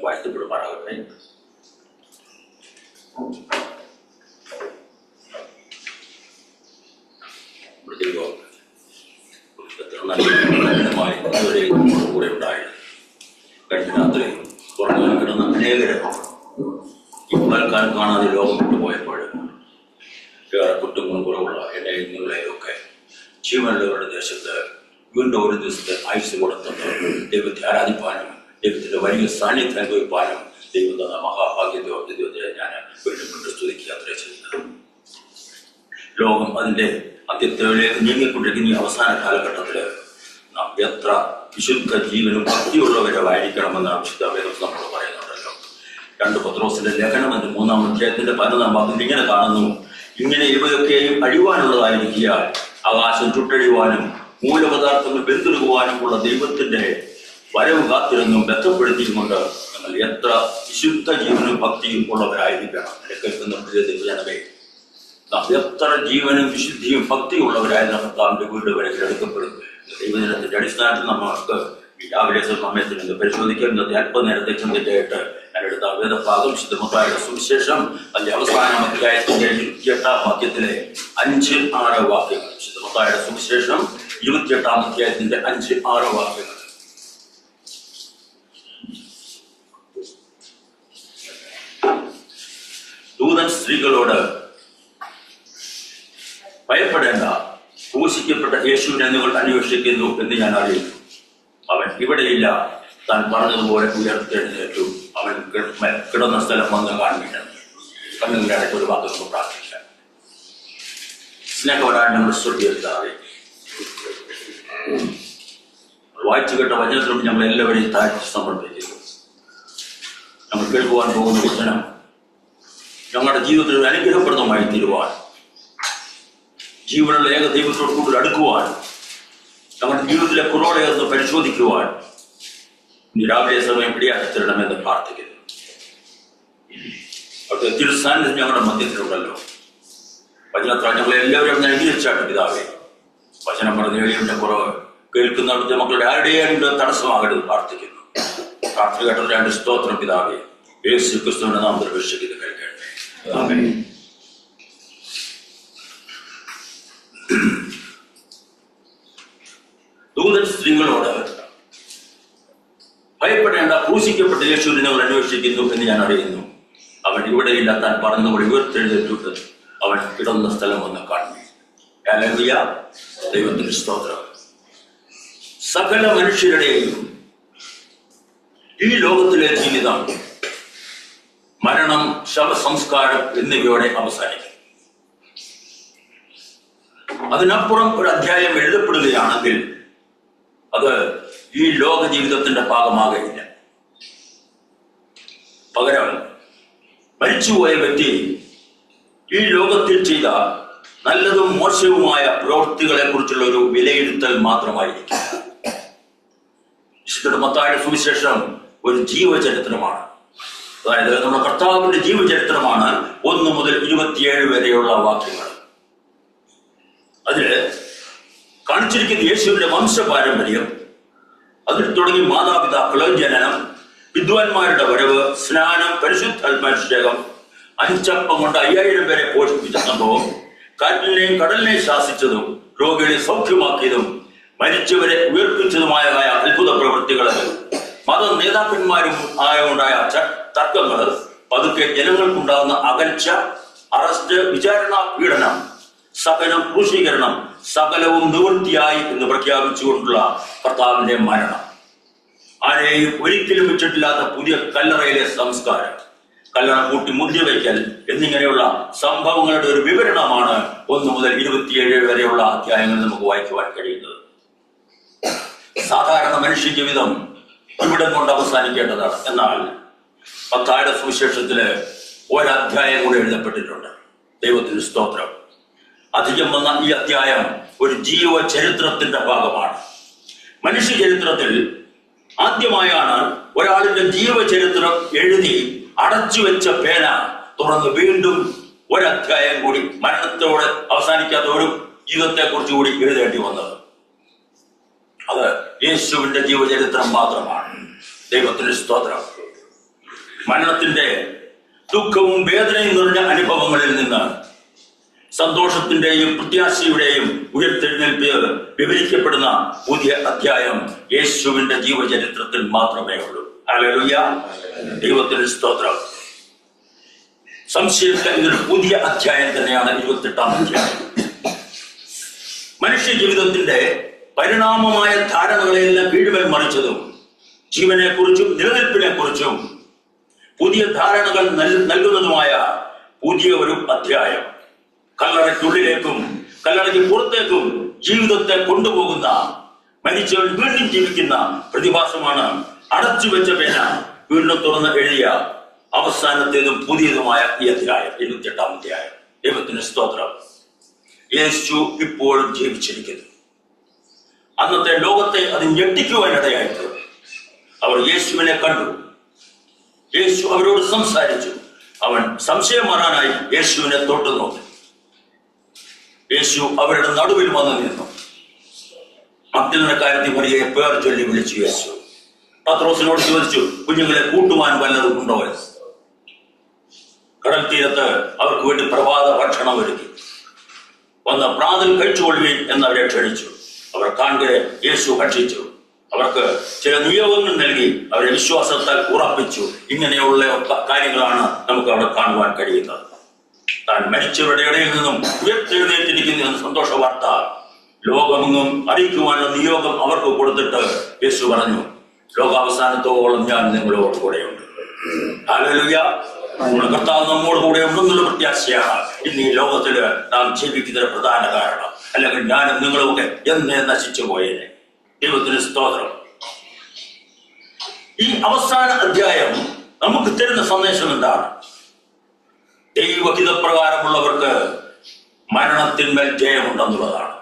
വാഴ്ത്തപ്പെടുമാറാകട്ടെ. കൂടെ ഉണ്ടായി കഴിഞ്ഞ രാത്രി പുറത്തു കിടന്ന അനേകരെ ഇപ്പോഴാൽക്കാലം കാണാതെ ലോകം വിട്ടുപോയപ്പോൾ ഏറെ കുറ്റങ്ങളും കുറവുള്ള എന്നെയും നിങ്ങളെയൊക്കെ ജീവനുള്ളവരുടെ ദേശത്ത് വീണ്ടും ഒരു ദിവസത്തെ ആയുസ് കൊടുത്തത് ദൈവത്തെ ആരാധിപ്പാനും ദൈവത്തിന്റെ വലിയ സാന്നിധ്യം അനുഭവിപ്പാനും ദൈവം തന്ന മഹാഭാഗ്യത്തെ ഞാൻ വീണ്ടും സ്തുതിക്കുക യാത്ര ചെയ്യുന്നത്. ലോകം അതിന്റെ അന്ത്യത്തിലേക്ക് നീങ്ങിക്കൊണ്ടിരിക്കുന്ന ഈ അവസാന കാലഘട്ടത്തില് നാം എത്ര വിശുദ്ധ ജീവനും ഭക്തിയുള്ളവരായിരിക്കണമെന്ന് വിശുദ്ധ വേദം നമ്മൾ പറയുന്നുണ്ടല്ലോ. 2 പത്രോസിന്റെ ലേഖനം 3-ാം അധ്യായത്തിന്റെ 15-ാം വാക്യത്തിൽ ഇങ്ങനെ കാണുന്നു: ഇങ്ങനെ ഇവയൊക്കെയും അഴിവാനുള്ളതായിരിക്കുക, ആകാശം ചുട്ടഴിയുവാനും മൂലപദാർത്ഥങ്ങൾ വെന്തുരുകുവാനുമുള്ള ദൈവത്തിന്റെ വരവ് കാത്തിരുന്നും ബന്ധപ്പെടുത്തിയും കൊണ്ട് നിങ്ങൾ എത്ര വിശുദ്ധ ജീവനും ഭക്തിയും ഉള്ളവരായിരിക്കണം. കേൾക്കുന്ന പ്രിയ ദൈവജനമേ, നാം എത്ര ജീവനും വിശുദ്ധിയും ഭക്തിയും ഉള്ളവരായ കർത്താവിന്റെ വീട് വരെ എടുക്കപ്പെടും. ദൈവജനത്തിന്റെ അടിസ്ഥാനത്തിൽ നമുക്ക് രാവിലെ സമയത്തിന് പരിശോധിക്കാൻ ഇന്നത്തെ അല്പനേരത്തെ ചിന്തയ്ക്കായിട്ട് ഞാൻ എടുത്ത വേദഭാഗം വിശുദ്ധ മത്തായിയുടെ സുവിശേഷം അതിന്റെ അവസാന അധ്യായത്തിന്റെ 28-ാം വാക്യത്തിലെ 5-6 വാക്യങ്ങൾ. വിശുദ്ധ മത്തായിയുടെ സുവിശേഷം 28-ാം അധ്യായത്തിന്റെ 5-6 വാക്യങ്ങൾ. ദൂതൻ സ്ത്രീകളോട്, ഭയപ്പെടേണ്ട, ക്രൂശിക്കപ്പെട്ട യേശുവിനെ നിങ്ങൾ അന്വേഷിക്കുന്നു എന്ന് ഞാൻ അറിയുന്നു. അവൻ ഇവിടെയില്ല, താൻ പറഞ്ഞതുപോലെ ഉയർത്തെഴുന്നേറ്റു. അവൻ കിടന്ന സ്ഥലം വന്ന് കാണുകയാണ്. കണ്ണുകളുടെ ഇടയ്ക്ക് ഒരു വാക്ക് പ്രാർത്ഥിക്കാം. സ്നേഹവരായ നമ്മുടെ സ്വർഗ്ഗപിതാവേ, വായിച്ചു കേട്ട വചനത്തിലൂടെ ഞങ്ങൾ എല്ലാവരെയും താഴ്ത്തി സമർപ്പിക്കുന്നു. നമ്മൾ കേൾക്കുവാൻ പോകുന്ന വചനം ഞങ്ങളുടെ ജീവിതത്തിൽ ഒരു അനുഗ്രഹപ്രദമായി തീരുവാൻ, ജീവനുള്ള ഏക ദൈവത്തോട് കൂടുതൽ അടുക്കുവാൻ, നമ്മുടെ ജീവിതത്തിലെ കുറവുകളെ ഒന്ന് പരിശോധിക്കുവാൻ ഇനി രാവിലെ സമയം ഇടയാക്കി തരണമെന്ന് പ്രാർത്ഥിക്കുന്നു. അവിടുത്തെ തിരുസാന്നിധ്യം ഞങ്ങളുടെ മധ്യത്തിലുണ്ടല്ലോ. വചനത്താൽ ഞങ്ങളെ എല്ലാവരും അനുഗ്രഹിച്ചാട്ട് പിതാവേ. വചനം പറഞ്ഞ എളിയുടെ കുറവ് കേൾക്കുന്ന അവിടുത്തെ മക്കളുടെ ആരുടെയും തടസ്സമാകരുത് പ്രാർത്ഥിക്കുന്നു. പ്രാർത്ഥന കേട്ടത് 2 സ്തോത്രം പിതാവേ. യേശു ക്രിസ്തുവിന്റെ നാമത്തിൽ അപേക്ഷിക്കുന്നത് കേൾക്കട്ടെ. ആമേൻ. ദൂതൻ സ്ത്രീകളോട്, ഭയപ്പെടേണ്ട, ക്രൂശിക്കപ്പെട്ട യേശുവിനെ നിങ്ങൾ അന്വേഷിക്കുന്നു എന്ന് ഞാൻ അറിയുന്നു. അവൻ ഇവിടെയില്ല, താൻ പറഞ്ഞതുപോലെ ഉയർത്തെഴുന്നേറ്റിട്ട് അവൻ കിടന്ന സ്ഥലം വന്ന് കാണുന്നു. ഹല്ലേലൂയ, ദൈവത്തിന്റെ സ്തോത്രം. സകല മനുഷ്യരുടെയും ഈ ലോകത്തിലെ ജീവിതം മരണം, ശവസംസ്കാരം എന്നിവയോടെ അവസാനിക്കും. അതിനപ്പുറം ഒരു അധ്യായം എഴുതപ്പെടുകയാണെങ്കിൽ അത് ഈ ലോക ജീവിതത്തിന്റെ ഭാഗമാകില്ല. പകരം മരിച്ചുപോയ വ്യക്തി ഈ ലോകത്തിൽ ചെയ്ത നല്ലതും മോശവുമായ പ്രവൃത്തികളെ കുറിച്ചുള്ള ഒരു വിലയിരുത്തൽ മാത്രമായിരിക്കും. വിശുദ്ധ മത്തായിയുടെ സുവിശേഷം ഒരു ജീവചരിത്രമാണ്. അതായത് നമ്മുടെ കർത്താവിന്റെ ജീവചരിത്രമാണ് 1 മുതൽ 27 വരെയുള്ള വാക്യങ്ങൾ. അതില് കാണിച്ചിരിക്കുന്ന യേശുവിന്റെ വംശപാരമ്പര്യം, അതിൽ തുടങ്ങി മാതാപിതാക്കള്, ജനനം, വിദ്വാൻമാരുടെ വരവ്, സ്നാനം, പരിശുദ്ധാത്മാഭിഷേകം, 5 അപ്പം കൊണ്ട് 5000 പേരെ പോഷിപ്പിച്ച സംഭവം, കാറ്റിനെയും കടലിനെയും ശാസിച്ചതും രോഗികളെ സൗഖ്യമാക്കിയതും മരിച്ചവരെ ഉയർപ്പിച്ചതുമായ അത്ഭുത പ്രവൃത്തികൾ, മത നേതാക്കന്മാരും ഉണ്ടായ തർക്കങ്ങൾ, പതുക്കെ ജനങ്ങൾക്കുണ്ടാകുന്ന അകൽച്ച, അറസ്റ്റ്, വിചാരണ, പീഡനം, സകലം, ക്രൂശീകരണം, സകലവും നിവൃത്തിയായി എന്ന് പ്രഖ്യാപിച്ചുകൊണ്ടുള്ള കർത്താവിന്റെ മരണം, ആരെയും ഒരിക്കലും വെച്ചിട്ടില്ലാത്ത പുതിയ കല്ലറയിലെ സംസ്കാരം, കല്ലറ കൂട്ടി മുദ്രവയ്ക്കൽ എന്നിങ്ങനെയുള്ള സംഭവങ്ങളുടെ ഒരു വിവരണമാണ് 1 മുതൽ 27 വരെയുള്ള അധ്യായങ്ങൾ നമുക്ക് വായിക്കുവാൻ കഴിയുന്നത്. സാധാരണ മനുഷ്യ ജീവിതം ഇവിടം കൊണ്ട് അവസാനിക്കേണ്ടതാണ്. എന്നാൽ മത്തായിയുടെ സുവിശേഷത്തില് ഒരധ്യായം കൂടെ എഴുതപ്പെട്ടിട്ടുണ്ട്. ദൈവത്തിന് സ്തോത്രം. അധികം വന്ന ഈ അധ്യായം ഒരു ജീവചരിത്രത്തിന്റെ ഭാഗമാണ്. മനുഷ്യ ചരിത്രത്തിൽ ആദ്യമായാണ് ഒരാളിന്റെ ജീവചരിത്രം എഴുതി അടച്ചുവെച്ച പേന തുറന്ന് വീണ്ടും ഒരധ്യായം കൂടി, മരണത്തോടെ അവസാനിക്കാത്ത ഒരു ജീവിതത്തെ കുറിച്ച് കൂടി എഴുതേണ്ടി വന്നത്. അത് യേശുവിന്റെ ജീവചരിത്രം മാത്രമാണ്. ദൈവത്തിന് സ്തോത്രം. മരണത്തിന്റെ ദുഃഖവും വേദനയും നിറഞ്ഞ അനുഭവങ്ങളിൽ നിന്ന് സന്തോഷത്തിന്റെയും പ്രത്യാശയുടെയും ഉയർത്തെഴുന്നേൽപ്പ് വിവരിക്കപ്പെടുന്ന പുതിയ അധ്യായം യേശുവിന്റെ ജീവചരിത്രത്തിൽ മാത്രമേ ഉള്ളൂ. ഹല്ലേലൂയ, ദൈവത്തിന് സ്തോത്രം. സംശയമില്ല, ഇതൊരു പുതിയ അധ്യായം തന്നെയാണ് 28-ാം അധ്യായം. മനുഷ്യ ജീവിതത്തിന്റെ പരിണാമമായ ധാരണകളെല്ലാം കീഴ്മേൽ മറിച്ചതും ജീവനെ കുറിച്ചും നിലനിൽപ്പിനെ കുറിച്ചും പുതിയ ധാരണകൾ നൽകുന്നതുമായ പുതിയ ഒരു അധ്യായം. കല്ലറയ്ക്കുള്ളിലേക്കും കല്ലറയ്ക്ക് പുറത്തേക്കും ജീവിതത്തെ കൊണ്ടുപോകുന്ന, മരിച്ചവൻ വീണ്ടും ജീവിക്കുന്ന പ്രതിഭാസമാണ് അടച്ചുവെച്ച പേന വീണ്ടും തുറന്ന് എഴുതിയ അവസാനത്തേതും പുതിയതുമായ ഈ അധ്യായം, 28-ാം അധ്യായം. ദൈവത്തിന് സ്തോത്രം. യേശു ഇപ്പോഴും ജീവിച്ചിരിക്കുന്നു. അന്നത്തെ ലോകത്തെ അത് ഞെട്ടിക്കുവാനിടയായിട്ട് അവർ യേശുവിനെ കണ്ടു. യേശു അവരോട് സംസാരിച്ചു. അവൻ സംശയം മാറാനായി യേശുവിനെ തൊട്ടു നോക്കി. യേശു അവരുടെ നടുവിൽ വന്നു നിന്നു. മഗ്ദലക്കാരത്തി മറിയയെ പേർ ചൊല്ലി വിളിച്ചു യേശു. പത്രോസിനോട് ചോദിച്ചു, കുഞ്ഞുങ്ങളെ കൂട്ടുവാൻ വല്ലതും ഉണ്ടോ? കടൽ തീരത്ത് അവർക്ക് വേണ്ടി പ്രഭാത ഭക്ഷണം ഒരുക്കി. വന്ന് പ്രാതൽ കഴിച്ചുകൊള്ളുവീൻ എന്നവരെ ക്ഷണിച്ചു. അവർ കാണുകയെ യേശു ഭക്ഷിച്ചു. അവർക്ക് ചില നിയോഗങ്ങൾ നൽകി അവരെ വിശ്വാസത്താൽ ഉറപ്പിച്ചു. ഇങ്ങനെയുള്ള കാര്യങ്ങളാണ് നമുക്ക് അവിടെ കാണുവാൻ കഴിയുന്നത്. താൻ മരിച്ചവരുടെ ഇടയിൽ നിന്നും ഉയർത്തെഴുന്നേറ്റിരിക്കുന്നു എന്ന സന്തോഷ വാർത്ത ലോകമെങ്ങും അറിയിക്കുവാനുള്ള നിയോഗം അവർക്ക് കൊടുത്തിട്ട് യേശു പറഞ്ഞു, ലോകാവസാനത്തോളം ഞാൻ നിങ്ങളോട് കൂടെയുണ്ട്. ഹല്ലേലൂയ, കർത്താവ് നമ്മോട് കൂടെ ഉണ്ടെന്നുള്ള പ്രത്യാശയാണ് ഇന്ന് ഈ ലോകത്തില് നാം ജീവിക്കുന്നതിന് പ്രധാന കാരണം. അല്ലെങ്കിൽ ഞാനും നിങ്ങളുമൊക്കെ എന്നേ നശിച്ചു പോയേനെ. ദൈവത്തിന് സ്തോത്രം. ഈ അവസാന അധ്യായം നമുക്ക് തരുന്ന സന്ദേശം എന്താണ്? ദൈവഹിതപ്രകാരമുള്ളവർക്ക് മരണത്തിന്മേൽ ജയമുണ്ടെന്നുള്ളതാണ്.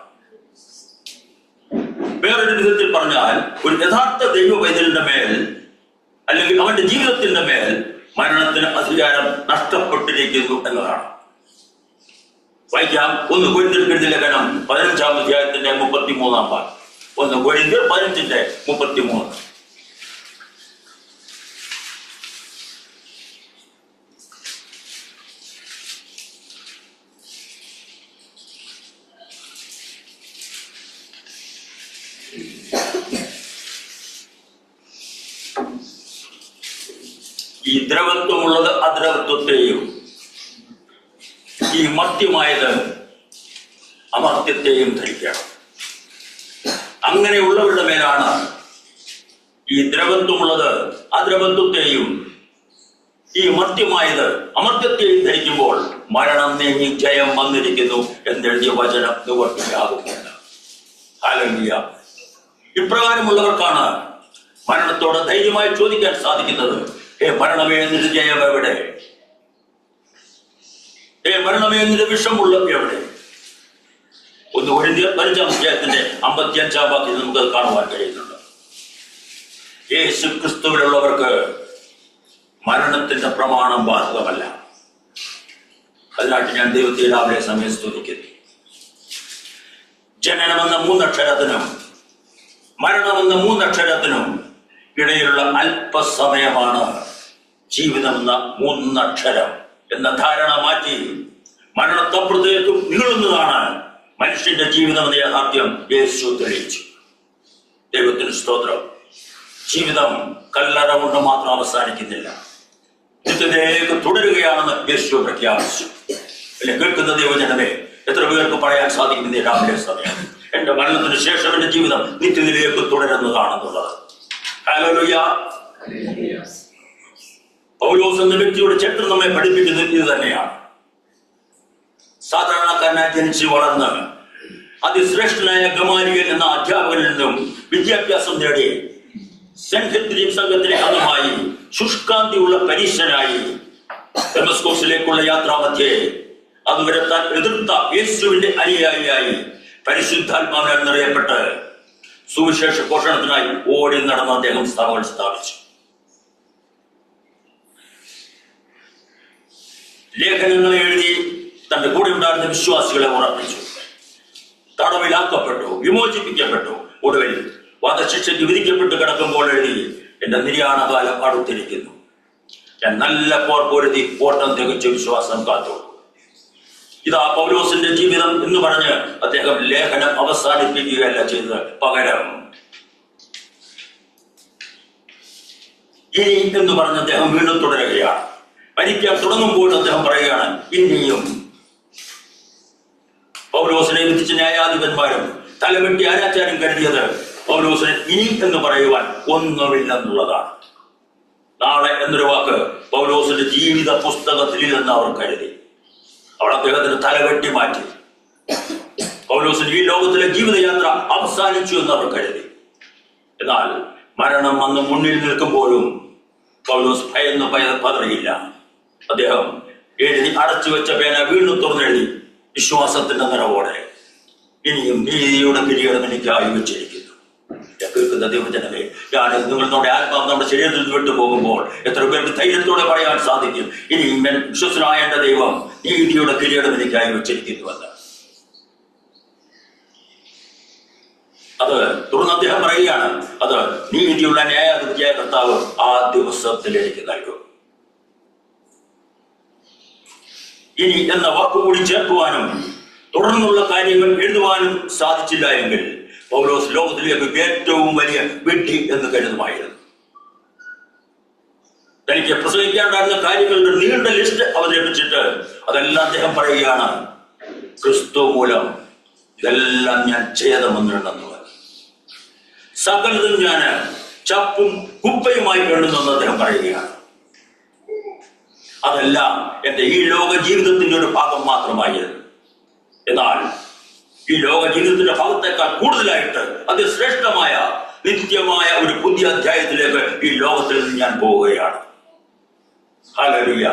വേറൊരു വിധത്തിൽ പറഞ്ഞാൽ, ഒരു യഥാർത്ഥ ദൈവ വൈദ്യന്റെ മേൽ അല്ലെങ്കിൽ അവന്റെ ജീവിതത്തിന്റെ മേൽ മരണത്തിന് അധികാരം നഷ്ടപ്പെട്ടിരിക്കുന്നു എന്നതാണ്. വായിക്കാം. 1 കൊരിന്ത്യർ ലേഖനം 15-ാം അധ്യായത്തിന്റെ 33-ാം ഭാഗം. 1 കൊരിന്ത്യർ 15:33. ഈ ദ്രവത്വമുള്ളത് അദ്രവത്വത്തെയും ഈ മർത്യമായത് അമർത്യത്തെയും ധരിക്കണം. അങ്ങനെയുള്ളവരുടെ മേലാണ് ഈ ദ്രവത്വമുള്ളത് അദ്രവത്വത്തെയും ഈ മർത്യമായത് അമർത്യത്തെയും ധരിക്കുമ്പോൾ മരണം നീങ്ങി ജയം വന്നിരിക്കുന്നു എന്നെഴുതിയ വചനം നിവർത്തിയാകുന്നില്ല. ഹല്ലേലൂയ. ഇപ്രകാരമുള്ളവർക്കാണ് മരണത്തോട് ധൈര്യമായി ചോദിക്കാൻ സാധിക്കുന്നത്, മരണമേ നിന്റെ ജയം എവിടെ? മരണമേ നിന്റെ വിഷമുള്ള എവിടെ? 1 കൊരിന്ത്യർ 15-ാം അധ്യായത്തിന്റെ 55-ാം വാക്യത്തിൽ നമുക്ക് കാണുവാൻ കഴിയുന്നുണ്ട്. യേശു ക്രിസ്തുവിലുള്ളവർക്ക് മരണത്തിന്റെ പ്രമാണം ബാധകമല്ല. അതിനായിട്ട് ഞാൻ ദൈവത്തെ രാവിലെ സമയം സ്തുതിക്കുന്നു. ജനനമെന്ന 3 അക്ഷരത്തിനും മരണമെന്ന 3 അക്ഷരത്തിനും ഇടയിലുള്ള അല്പസമയമാണ് ജീവിതമെന്ന 3 അക്ഷരം എന്ന ധാരണ മാറ്റി മരണത്തപ്പുറത്തേക്കും നീളുന്നതാണ് മനുഷ്യന്റെ ജീവിതം എന്ന യാഥാർത്ഥ്യം യേശു തെളിയിച്ചു. ദൈവത്തിന് സ്തോത്രം. ജീവിതം കല്ലറ കൊണ്ട് മാത്രം അവസാനിക്കുന്നില്ല, നിത്യതയിലേക്ക് തുടരുകയാണെന്ന് യേശു പ്രഖ്യാപിച്ചു. അല്ലെ, കേൾക്കുന്ന ദൈവജനമേ, എത്ര പേർക്ക് പറയാൻ സാധിക്കുന്ന രാവിലെ സമയം എന്റെ മരണത്തിന് ശേഷം എന്റെ ജീവിതം നിത്യതയിലേക്ക് തുടരുന്നതാണെന്നുള്ളത്? ഹല്ലേലൂയ. പൗലോസ് എന്ന വ്യക്തിയുടെ ചരിത്രം നമ്മെ പഠിപ്പിക്കുന്നത് ഇത് തന്നെയാണ്. സാധാരണക്കാരനായി ജനിച്ച് വളർന്ന് അതിശ്രേഷ്ഠനായ ഗമാലിയേൽ എന്ന അധ്യാപകനിൽ നിന്നും വിദ്യാഭ്യാസം നേടി സെൻഹെദ്രീം സംഘത്തിലെ അംഗമായി ശുഷ്കാന്തിയുള്ള പരീക്ഷനായി ഡെമസ്കോസിലേക്കുള്ള യാത്രാമധ്യേ അതുവരെ താൻ എതിർത്ത യേശുവിന്റെ അനുയായിയായി പരിശുദ്ധാത്മാവിനാൽ നിറയപ്പെട്ട് സുവിശേഷ ഘോഷണത്തിനായി ഓടി നടന്ന അദ്ദേഹം സഭകൾ സ്ഥാപിച്ചു. ലേഖനങ്ങളെ എഴുതി തന്റെ കൂടെ ഉണ്ടായിരുന്ന വിശ്വാസികളെ ഉറപ്പിച്ചു. തടവിലാക്കപ്പെട്ടു, വിമോചിപ്പിക്കപ്പെട്ടു. ഒടുവിൽ വധശിക്ഷയ്ക്ക് വിധിക്കപ്പെട്ട് കിടക്കുമ്പോൾ എഴുതി, എന്റെ നിര്യാണകാലം അടുത്തിരിക്കുന്നു. ഞാൻ നല്ല പോർ പൊരുതി ഓട്ടം തികച്ച വിശ്വാസം കാത്തു. ഇതാ പൗലോസിന്റെ ജീവിതം എന്ന് പറഞ്ഞ് അദ്ദേഹം ലേഖനം അവസാനിപ്പിക്കുകയല്ല ചെയ്തത്. പകരം ഇനി എന്ന് പറഞ്ഞ് അദ്ദേഹം വീണ്ടും തുടരുകയാണ്. മരിക്കാൻ തുടങ്ങുമ്പോൾ അദ്ദേഹം പറയുകയാണ്, ഇനിയും. പൗലോസിനെ വിധിച്ച ന്യായാധിപന്മാരും തലവെട്ടി ആരാച്ചാരും കരുതിയത് പൗലോസിനെ ഇനി എന്ന് പറയുവാൻ ഒന്നുമില്ലെന്നുള്ളതാണ്. നാളെ എന്നൊരു വാക്ക് പൗലോസിന്റെ ജീവിത പുസ്തകത്തിലില്ലെന്ന് അവർ കരുതി. അവർ അദ്ദേഹത്തിന് തലവെട്ടി മാറ്റി. പൗലോസിന് ഈ ലോകത്തിലെ ജീവിതയാത്ര അവസാനിച്ചു എന്ന് അവർ കരുതി. എന്നാൽ മരണം അന്ന് മുന്നിൽ നിൽക്കുമ്പോഴും പൗലോസ് ഭയന്ന് പതറിയില്ല. അദ്ദേഹം എഴുതി അടച്ചു വെച്ച പേന വീണ്ടും തുറന്നെഴുതി വിശ്വാസത്തിന്റെ നിറവോടെ, ഇനിയും നീതിയുടെ കിരീടം എനിക്കായി വെച്ചിരിക്കുന്നു. കേൾക്കുന്ന ദൈവജനമേ, ഞാൻ നിങ്ങളുടെ ആത്മാവ് നമ്മുടെ ശരീരത്തിൽ നിന്ന് വിട്ടുപോകുമ്പോൾ എത്ര പേർക്ക് ധൈര്യത്തോടെ പറയാൻ സാധിക്കും, ഇനിയും വിശ്വസനായ എന്റെ ദൈവം നീതിയുടെ കിരീടം എനിക്കായി വെച്ചിരിക്കുന്നുവെന്ന്. അത് തുടർന്ന് അദ്ദേഹം പറയുകയാണ്, അത് നീതിയുള്ള ന്യായാധിപതിയായ കർത്താവ് ആ ദിവസത്തിൽ എനിക്ക് നൽകും. ഇനി എന്ന വാക്കുകൂടി ചേർക്കുവാനും തുടർന്നുള്ള കാര്യങ്ങൾ എഴുതുവാനും സാധിച്ചില്ല എങ്കിൽ പൗലോസ് ലോകത്തിലേക്ക് ഏറ്റവും വലിയ വിഡ്ഢി എന്ന് കരുതുമായിരുന്നു. തനിക്ക് പ്രസംഗിക്കാണ്ടായിരുന്ന കാര്യങ്ങളുടെ നീണ്ട ലിസ്റ്റ് അവതരിപ്പിച്ചിട്ട് അതെല്ലാം അദ്ദേഹം പറയുകയാണ്, ക്രിസ്തു മൂലം ഇതെല്ലാം ഞാൻ ഛേദമെന്നുണ്ടെന്ന്. സകലതും ഞാൻ ചപ്പും കുപ്പയുമായി എണ്ണുന്നെന്ന് അദ്ദേഹം പറയുകയാണ്. അതെല്ലാം എന്റെ ഈ ലോക ജീവിതത്തിന്റെ ഒരു ഭാഗം മാത്രമായിരുന്നു. എന്നാൽ ഈ ലോക ജീവിതത്തിന്റെ ഭാഗത്തേക്കാൾ കൂടുതലായിട്ട് അതിശ്രേഷ്ഠമായ നിത്യമായ ഒരു പുതിയ അധ്യായത്തിലേക്ക് ഈ ലോകത്തിൽ നിന്ന് ഞാൻ പോവുകയാണ്. ഹല്ലേലൂയ.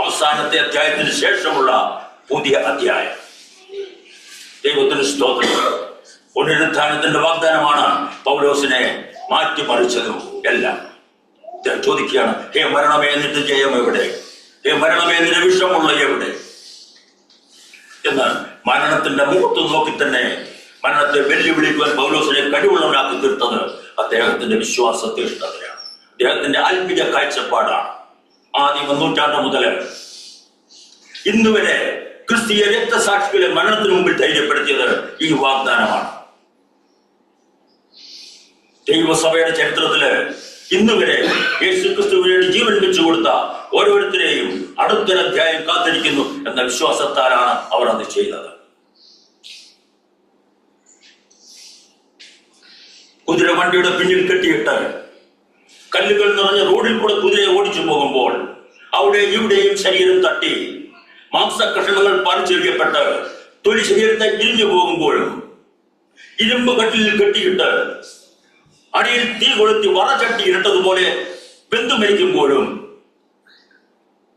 അവസാനത്തെ അധ്യായത്തിന് ശേഷമുള്ള പുതിയ അധ്യായം. ദൈവത്തിന് സ്തോത്രം. പുനരുത്ഥാനത്തിന്റെ വാഗ്ദാനമാണ് പൗലോസിനെ മാറ്റിമറിച്ചതും എല്ലാം. ചോദിക്കുകയാണ്, ഹേ മരണമേ നിന്റെ ജയം എവിടെ? ഹേ മരണമേ നിന്റെ വിഷമുള്ള എവിടെ? എന്ന് മരണത്തിന്റെ മുഖത്ത് നോക്കി തന്നെ മരണത്തെ വെല്ലുവിളിക്കുവാൻ പൗലോസിനെ കഴിവുള്ളവനാക്കി തീർത്തത് അദ്ദേഹത്തിന്റെ വിശ്വാസതീഷ്ണതയാണ്, അദ്ദേഹത്തിന്റെ ആത്മീയ കാഴ്ചപ്പാടാണ്. ആദ്യ നൂറ്റാണ്ട് മുതൽ ഇന്നുവരെ ക്രിസ്തീയ രക്തസാക്ഷികളെ മരണത്തിന് മുമ്പിൽ ധൈര്യപ്പെടുത്തിയത് ഈ വാഗ്ദാനമാണ്. ദൈവസഭയുടെ ചരിത്രത്തില് ഇന്നുവരെ യേശു ക്രിസ്തുവിന് വേണ്ടി ജീവൻ വെച്ചു കൊടുത്ത ഓരോരുത്തരെയും അടുത്തൊരധ്യായം കാത്തിരിക്കുന്നു എന്ന വിശ്വാസത്താലാണ് അവർ അത് ചെയ്തത്. കുതിര വണ്ടിയുടെ പിന്നിൽ കെട്ടിയിട്ട് കല്ലുകൾ നിറഞ്ഞ റോഡിൽ കൂടെ കുതിരയെ ഓടിച്ചു പോകുമ്പോൾ അവിടെ ഇവിടെയും ശരീരം തട്ടി മാംസകഷണങ്ങൾ പറിച്ചെറിയപ്പെട്ട് തൊലി ശരീരത്തെ ഇരിഞ്ഞു പോകുമ്പോഴും ഇരുമ്പ് കട്ടിലിൽ കെട്ടിയിട്ട് അടിയിൽ തീ കൊളുത്തി വറചട്ടി ഇട്ടതുപോലെ വെന്തു മരിക്കുമ്പോഴും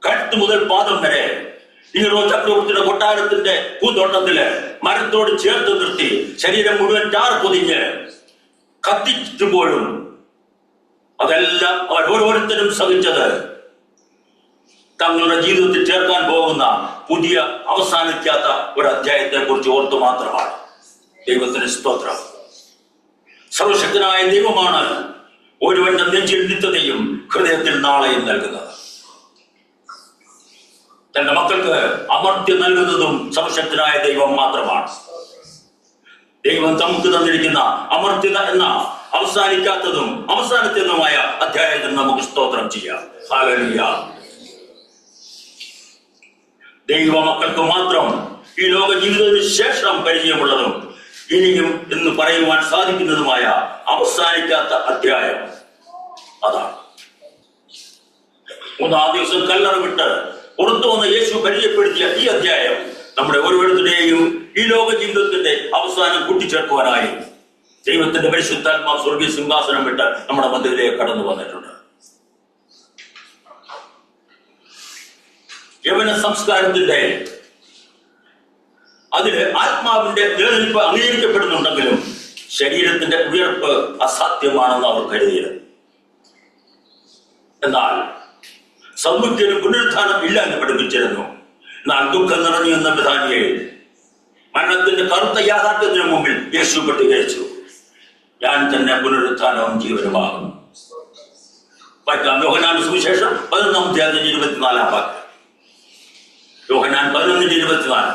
കഴുത്ത് മുതൽ പാദം വരെ നീറോ ചക്രവർത്തിയുടെ കൊട്ടാരത്തിന്റെ പൂന്തോട്ടത്തില് മരത്തോട് ചേർത്ത് നിർത്തി ശരീരം മുഴുവൻ ചാർ പൊതിഞ്ഞ് കത്തിച്ചുമ്പോഴും അതെല്ലാം അവർ ഓരോരുത്തരും സഹിച്ചത് തങ്ങളുടെ ജീവിതത്തിൽ ചേർക്കാൻ പോകുന്ന പുതിയ അവസാനിക്കാത്ത ഒരു അധ്യായത്തെ കുറിച്ച് ഓർത്തു മാത്രമാണ്. ദൈവത്തിന് സ്തോത്രം. സർവശക്തനായ ദൈവമാണ് ഒരുവന്റെ നെഞ്ചിൽ നിത്യതയും ഹൃദയത്തിൽ നാളെയും നൽകുന്നത്. തന്റെ മക്കൾക്ക് അമർത്തി നൽകുന്നതും സർവശക്തനായ ദൈവം മാത്രമാണ്. ദൈവം നമുക്ക് തന്നിരിക്കുന്ന അമർത്യത എന്ന അവസാനിക്കാത്തതും അവസാനത്തേതുമായ അധ്യായത്തിൽ നമുക്ക് സ്തോത്രം ചെയ്യാം. ഹല്ലേലൂയ. ദൈവ മക്കൾക്ക് മാത്രം ഈ ലോക ജീവിതത്തിന് ശേഷം പരിചയമുള്ളതും ഇനിയും എന്ന് പറയുവാൻ സാധിക്കുന്നതുമായ അവസാനിക്കാത്ത അധ്യായം അതാണ്. മൂന്നാം ദിവസം കല്ലറ വിട്ട് പുറത്തു വന്ന യേശു പരിചയപ്പെടുത്തിയ ഈ അധ്യായം നമ്മുടെ ഓരോരുത്തരുടെയും ഈ ലോക ജീവിതത്തിന്റെ അവസാനം കൂട്ടിച്ചേർക്കുവാനായി ദൈവത്തിന്റെ പരിശുദ്ധാത്മാ സ്വർഗീയ സിംഹാസനം വിട്ട് നമ്മുടെ മധ്യത്തിലേക്ക് കടന്നു വന്നിട്ടുണ്ട്. യവന സംസ്കാരത്തിന്റെ അതില് ആത്മാവിന്റെ നിലനിൽപ്പ് അംഗീകരിക്കപ്പെടുന്നുണ്ടെങ്കിലും ശരീരത്തിന്റെ ഉയർപ്പ് അസാധ്യമാണെന്ന് അവർ കരുതിയത്. എന്നാൽ സൗഖ്യത്തിന് പുനരുത്ഥാനം ഇല്ല എന്ന് പഠിപ്പിച്ചിരുന്നു. എന്നാൽ ദുഃഖം നിറഞ്ഞു എന്ന ബഥാനിയയിൽ മരണത്തിന്റെ കറുത്ത യാഥാർത്ഥ്യത്തിന് മുമ്പിൽ യേശു പ്രതികരിച്ചു, ഞാൻ തന്നെ പുനരുത്ഥാനവും ജീവനുമാകുന്നു. സുവിശേഷം 11:24 വാക്യം. യോഹന്നാൻ 11:24.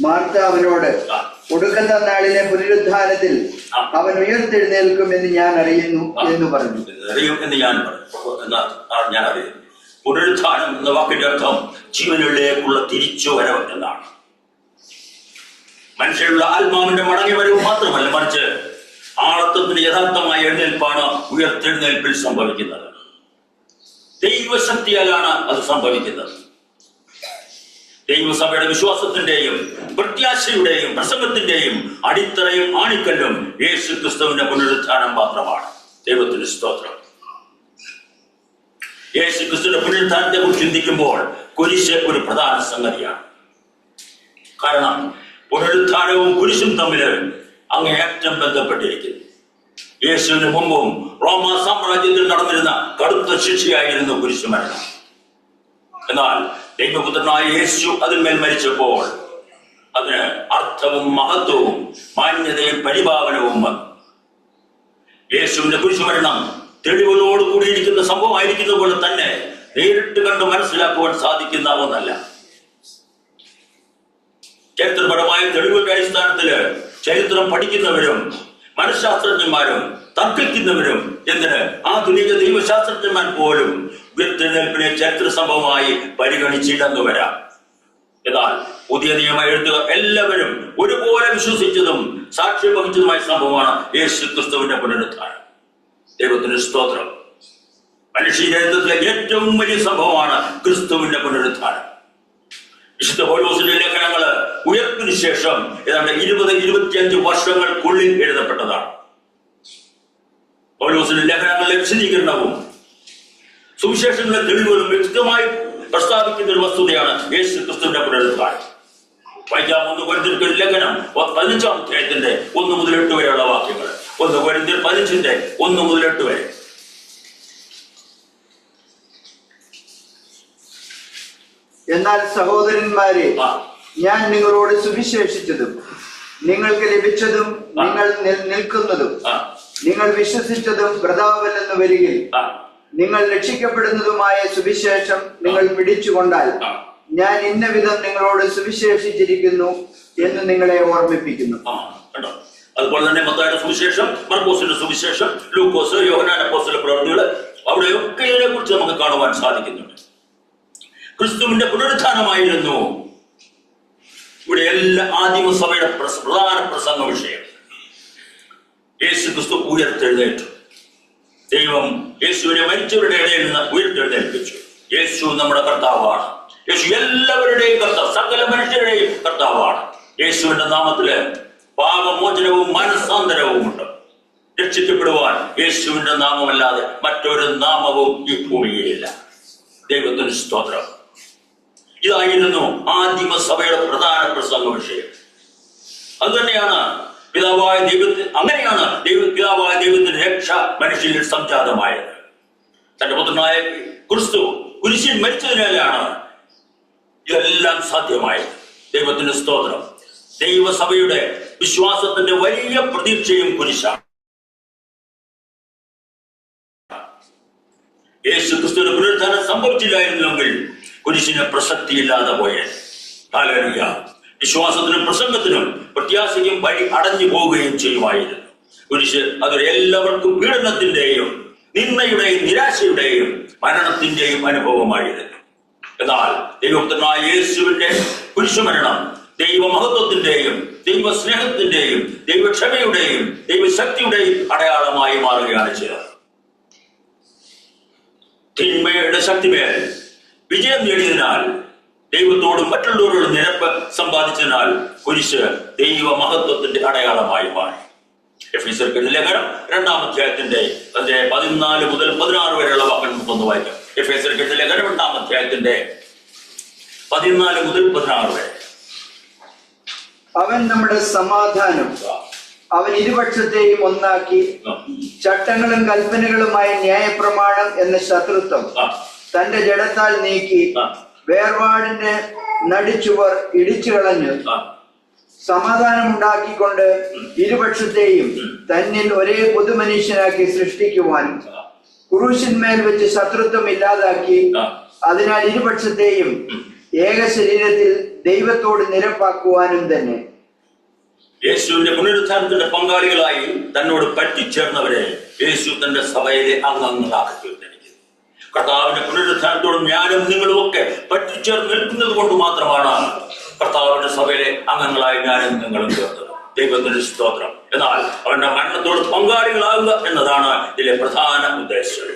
മാർത്ത അവനോട്, ഒടുക്കത്തെ നാളിലെ പുനരുദ്ധാനത്തിൽ അവൻ ഉയർത്തെഴുന്നേൽക്കും എന്ന് ഞാൻ അറിയുന്നു എന്ന് പറഞ്ഞു. പുനരുദ്ധാനം എന്ന വാക്കിന്റെ അർത്ഥം ജീവനിലേക്കുള്ള തിരിച്ചുവരവ് എന്നാണ്. മനുഷ്യരുടെ ആത്മാവിന്റെ മടങ്ങി വരവ് മാത്രമല്ല, മറിച്ച് ആളത്വത്തിന് യഥാർത്ഥമായ എഴുന്നേൽപ്പാണ് ഉയർത്തെഴുന്നേൽപ്പിൽ സംഭവിക്കുന്നത്. ദൈവശക്തിയാലാണ് അത് സംഭവിക്കുന്നത്. ദൈവസഭയുടെ വിശ്വാസത്തിന്റെയും പ്രത്യാശയുടെയും പ്രസംഗത്തിന്റെയും അടിത്തറയും ആണിക്കല്ലും യേശു ക്രിസ്തുവിന്റെ പുനരുദ്ധാനം മാത്രമാണ്. ദൈവത്തിന് സ്തോത്രം. യേശു ക്രിസ്തുവിന്റെ പുനരുദ്ധാനത്തെ കുറിച്ച് ചിന്തിക്കുമ്പോൾ കുരിശ് ഒരു പ്രധാന സംഗതിയാണ്. കാരണം പുനരുദ്ധാനവും കുരിശും തമ്മിൽ അങ്ങേയറ്റം ബന്ധപ്പെട്ടിരിക്കുന്നു. യേശുവിന് മുമ്പും റോമ സാമ്രാജ്യത്തിൽ നടന്നിരുന്ന കടുത്ത ശിക്ഷയായിരുന്നു കുരിശുമരണം. എന്നാൽ ദൈവപുത്രനായ യേശു അതിന്മേൽ മരിച്ചപ്പോൾ അതിന് അർത്ഥവും മഹത്വവും മാന്യതയും പരിപാവനവും വന്നു. യേശുവിന്റെ കുരിശുമരണം തെളിവുകളോട് കൂടിയിരിക്കുന്ന സംഭവമായിരിക്കുന്ന പോലെ തന്നെ നേരിട്ട് കണ്ട് മനസ്സിലാക്കുവാൻ സാധിക്കുന്ന ഒന്നല്ല. ചരിത്രപരമായ തെളിവുകളുടെ അടിസ്ഥാനത്തില് ചരിത്രം പഠിക്കുന്നവരും മനഃശാസ്ത്രജ്ഞന്മാരും തർക്കിക്കുന്നവരും എന്തിന് ആധുനിക ദൈവശാസ്ത്രജ്ഞന്മാർ പോലും ഉയർത്തെഴുന്നേൽപ്പിനെ ചരിത്ര സംഭവമായി പരിഗണിച്ചില്ലെന്ന് വരാം. എന്നാൽ പുതിയ നിയമ എഴുത്തുകാർ എല്ലാവരും ഒരുപോലെ വിശ്വസിച്ചതും സാക്ഷ്യം വഹിച്ചതുമായ സംഭവമാണ് യേശു ക്രിസ്തുവിന്റെ പുനരുദ്ധാനം. ദൈവത്തിന് സ്തോത്രം. മനുഷ്യ ചരിത്രത്തിലെ ഏറ്റവും വലിയ സംഭവമാണ് ക്രിസ്തുവിന്റെ പുനരുദ്ധാനം. വിശുദ്ധ പൗലോസിന്റെ ലേഖനങ്ങള് ഉയർപ്പിന് ശേഷം ഏതാണ്ട് 20-25 വർഷങ്ങൾക്കുള്ളിൽ എഴുതപ്പെട്ടതാണ്. പൗലോസിന്റെ ലേഖനങ്ങളിലെ വിശദീകരണവും സുവിശേഷങ്ങളുടെ തെളിവുകളും വ്യക്തമായി പ്രസ്താവിക്കുന്ന ഒരു വസ്തുതയാണ് യേശു ക്രിസ്തുവിന്റെ പുനരുദ്ധാനം. വായിക്കാം 1 കൊരിന്ത്യർ ലേഖനം 15-ാം അധ്യായത്തിന്റെ 1 മുതൽ 8 വരെയുള്ള വാക്യങ്ങൾ. 1 കൊരിന്ത്യർ 15-ന്റെ 1 മുതൽ 8 വരെ. എന്നാൽ സഹോദരന്മാരെ, ഞാൻ നിങ്ങളോട് സുവിശേഷിച്ചതും നിങ്ങൾക്ക് ലഭിച്ചതും നിങ്ങൾ നിൽക്കുന്നതും നിങ്ങൾ വിശ്വസിച്ചതും വ്രതാവല്ലെന്ന് വരികിൽ നിങ്ങൾ രക്ഷിക്കപ്പെടുന്നതുമായ സുവിശേഷം നിങ്ങൾ പിടിച്ചുകൊണ്ടാൽ ഞാൻ ഇന്ന വിധം നിങ്ങളോട് സുവിശേഷിച്ചിരിക്കുന്നു എന്ന് നിങ്ങളെ ഓർമ്മിപ്പിക്കുന്നു. അതുപോലെ തന്നെ മത്തായിയുടെ സുവിശേഷം, മർക്കോസിന്റെ സുവിശേഷം, ലൂക്കോസ്, യോഹന്നാൻ അപ്പോസ്തലരുടെ പ്രവൃത്തികൾ, അവിടെയൊക്കെ ഇതിനെ കുറിച്ച് നമുക്ക് കാണുവാൻ സാധിക്കുന്നുണ്ട്. ക്രിസ്തുവിന്റെ പുനരുദ്ധാനമായിരുന്നു ഇവിടെ എല്ലാ ആദിമസഭയുടെ പ്രധാന പ്രസംഗ വിഷയം. യേശു ക്രിസ്തു ഉയർത്തെഴുന്നേറ്റു. ദൈവം യേശുവിനെ മരിച്ചവരുടെ ഇടയിൽ നിന്ന് ഉയർത്തെഴുന്നേൽപ്പിച്ചു. യേശു നമ്മുടെ കർത്താവാണ്. യേശു എല്ലാവരുടെയും കർത്താവ്, സകല മനുഷ്യരുടെയും കർത്താവാണ്. യേശുവിന്റെ നാമത്തില് പാപമോചനവും മനസ്സാന്തരവും ഉണ്ട്. രക്ഷിക്കപ്പെടുവാൻ യേശുവിന്റെ നാമമല്ലാതെ മറ്റൊരു നാമവും ഈ ഭൂമിയിലില്ല. ദൈവത്തിന് സ്തോത്രം. ഇതായിരുന്നു ആദിമസഭയുടെ പ്രധാന പ്രസംഗ വിഷയം. അതുതന്നെയാണ് പിതാവായ ദൈവത്തിന്, അങ്ങനെയാണ് പിതാവായ ദൈവത്തിന്റെ രക്ഷ മനുഷ്യരിൽ സംജാതമായത്. തന്റെ പുത്രനായ ക്രിസ്തു കുരിശിൽ മരിച്ചതിനാലാണ് ഇതെല്ലാം സാധ്യമായത്. ദൈവത്തിന്റെ സ്തോത്രം. ദൈവസഭയുടെ വിശ്വാസത്തിന്റെ വലിയ പ്രതീക്ഷയും കുരിശാണ്. യേശു ക്രിസ്തുവിന്റെ പുനരുദ്ധാനം സംഭവിച്ചില്ലായിരുന്നെങ്കിൽ കുരിശിന് പ്രസക്തിയില്ലാതെ പോയേ. ഹല്ലേലൂയ. വിശ്വാസത്തിനും പ്രസംഗത്തിനും പ്രത്യാശയ്ക്കും വഴി അടഞ്ഞു പോവുകയും ചെയ്യുമായിരുന്നു. കുരിശ് അതൊരു എല്ലാവർക്കും പീഡനത്തിന്റെയും നിന്ദയുടെയും നിരാശയുടെയും മരണത്തിന്റെയും അനുഭവമായിരുന്നു. എന്നാൽ ദൈവപുത്രനായ യേശുവിന്റെ കുരിശുമരണം ദൈവമഹത്വത്തിന്റെയും ദൈവസ്നേഹത്തിന്റെയും ദൈവക്ഷമയുടെയും ദൈവശക്തിയുടെയും അടയാളമായി മാറുകയാണ് ചെയ്തത്. തിന്മയുടെ ശക്തിമേൽ വിജയം നേടിയതിനാൽ, ദൈവത്തോടും മറ്റുള്ളവരോടും നിരപ്പ് സമ്പാദിച്ചതിനാൽ കുരിശ് ദൈവമഹത്വത്തിന്റെ അടയാളമായി മാറി. എഫേസ്യർക്ക് ലേഖനം 2-ാം അധ്യായത്തിന്റെ 14 മുതൽ 16 വരെയുള്ള വാക്യം നമുക്കൊന്ന് വായിക്കാം. എഫേസ്യർക്ക് ലേഖനം 2-ാം അധ്യായത്തിന്റെ 14 മുതൽ 16 വരെ. അവൻ നമ്മുടെ സമാധാനം അവൻ ഇരുപക്ഷത്തെയും ഒന്നാക്കി ചട്ടങ്ങളും കൽപ്പനകളുമായ ന്യായപ്രമാണം എന്ന ശത്രുത്വം തന്റെ ജഡത്താൽ നീക്കി വേർപാടിന്റെ നടിച്ചുവർ ഇടിച്ചു കളഞ്ഞു സമാധാനം ഉണ്ടാക്കിക്കൊണ്ട് ഇരുപക്ഷത്തെയും തന്നിൽ ഒരേ പുതുമനുഷ്യനാക്കി സൃഷ്ടിക്കുവാനും ക്രൂശിന്മേൽ വെച്ച് ശത്രുത്വം ഇല്ലാതാക്കി അതിനാൽ ഇരുപക്ഷത്തെയും ഏക ശരീരത്തിൽ ദൈവത്തോട് നിരപ്പാക്കുവാനും തന്നെ. യേശുവിന്റെ പുനരുത്ഥാനത്തിന്റെ പങ്കാളികളായി തന്നോട് പറ്റിച്ചേർന്നവരെ യേശു തന്റെ സഭയിലെ അംഗങ്ങളാക്കി തീർന്നിരിക്കുന്നു. കർത്താവിന്റെ പുനരുത്ഥാനത്തോടും ഞാനും നിങ്ങളും ഒക്കെ പറ്റിച്ചേർന്ന് നിൽക്കുന്നത് കൊണ്ട് മാത്രമാണ് കർത്താവിന്റെ സഭയിലെ അംഗങ്ങളായി ഞാനും നിങ്ങളും ചേർത്തത്. ദൈവത്തിന്റെ സ്തോത്രം. എന്നാൽ അവന്റെ മരണത്തോട് പങ്കാളികളാകുക എന്നതാണ് ഇതിലെ പ്രധാന ഉദ്ദേശം.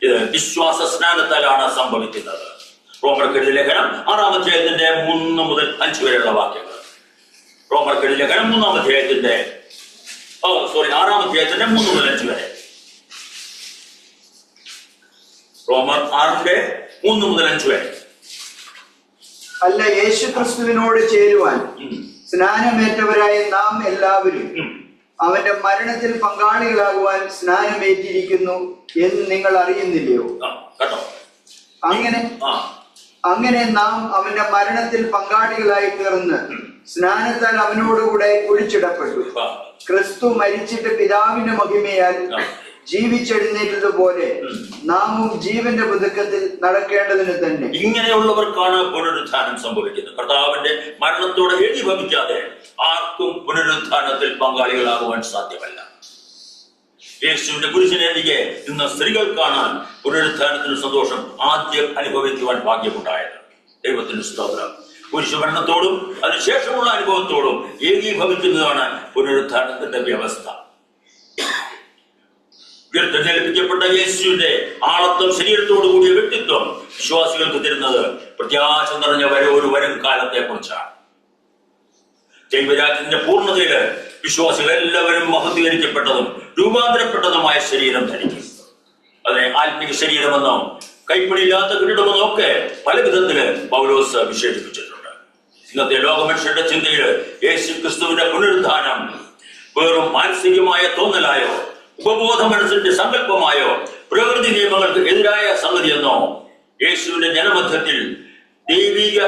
ഇത് വിശ്വാസ സ്നാനത്താലാണ് സംഭവിക്കുന്നത്. റോമർക്കെഴുതിയ ലേഖനം 6-ാം അധ്യായത്തിന്റെ 3 മുതൽ 5 വരെയുള്ള വാക്യങ്ങൾ. റോമർക്കെഴുതിയ ലേഖനം 3-ാം അധ്യായത്തിന്റെ 6-ാം അധ്യായത്തിന്റെ 3 മുതൽ 5 വരെ. റോമർ 6-ന്റെ 3 മുതൽ 5 വരെ. അല്ല, യേശു ക്രിസ്തുവിനോട് ചേരുവാൻ സ്നാനമേറ്റവരായ നാം എല്ലാവരും അവന്റെ മരണത്തിൽ പങ്കാളികളാകുവാൻ സ്നാനമേറ്റിരിക്കുന്നു എന്ന് നിങ്ങൾ അറിയുന്നില്ലയോ? അങ്ങനെ നാം അവന്റെ മരണത്തിൽ പങ്കാളികളായി തീർന്ന് സ്നാനത്താൽ അവനോടുകൂടെ കുഴിച്ചിടപ്പെട്ടു. ക്രിസ്തു മരിച്ചിട്ട് പിതാവിന്റെ മഹിമയാൽ ജീവിച്ചെഴുന്നേറ്റതുപോലെ നാമും ജീവന്റെ പുതുക്കത്തിൽ നടക്കേണ്ടതിന് തന്നെ. ഇങ്ങനെയുള്ളവർക്കാണ് പുനരുത്ഥാനം സംഭവിക്കുന്നത്. കർത്താവിന്റെ മരണത്തോടെ ഏകീഭവിക്കാതെ ആർക്കും പുനരുത്ഥാനത്തിൽ പങ്കാളികളാകുവാൻ സാധ്യമല്ല. യേശുവിന്റെ കുരിശിനെതിരെ ഇന്ന് സ്ത്രീകൾക്കാണ് പുനരുത്ഥാനത്തിന് സന്തോഷം ആദ്യം അനുഭവിക്കുവാൻ ഭാഗ്യമുണ്ടായത്. ദൈവത്തിന് സ്തോത്രം. കുരിശുമരണത്തോടും അതിനുശേഷമുള്ള അനുഭവത്തോടും ഏകീഭവിക്കുന്നതാണ് പുനരുത്ഥാനത്തിന്റെ വ്യവസ്ഥ. ഉയർത്തെഴുന്നേൽപ്പിക്കപ്പെട്ട യേശുവിന്റെ ആളത്വം ശരീരത്തോടു കൂടിയ വ്യക്തിത്വം വിശ്വാസികൾക്ക് തരുന്നത് പ്രത്യാശ നിറഞ്ഞ ഒരു വരും കാലത്തെ കുറിച്ചാണ്. ദൈവരാജ്യത്തിന്റെ പൂർണ്ണതയില് വിശ്വാസികൾ എല്ലാവരും മഹത്വീകരിക്കപ്പെട്ടതും രൂപാന്തരപ്പെട്ടതുമായ ശരീരം ധരിക്കും. അതിനെ ആത്മീക ശരീരമെന്നോ കൈപ്പിടിയില്ലാത്ത കെട്ടിടമെന്നോ ഒക്കെ പല വിധത്തില് പൗലോസ് വിശേഷിപ്പിച്ചിട്ടുണ്ട്. ഇന്നത്തെ ലോകമനുഷ്യരുടെ ചിന്തയില് യേശു ക്രിസ്തുവിന്റെ പുനരുദ്ധാനം വെറും മാനസികമായ തോന്നലായോ ഉപബോധ മനസ്സിന്റെ സങ്കല്പമായോ പ്രകൃതി നിയമങ്ങൾക്ക് എതിരായ സംഗതിയെന്നോ യേശുവിന്റെ ജനമധ്യത്തിൽ ദൈവിക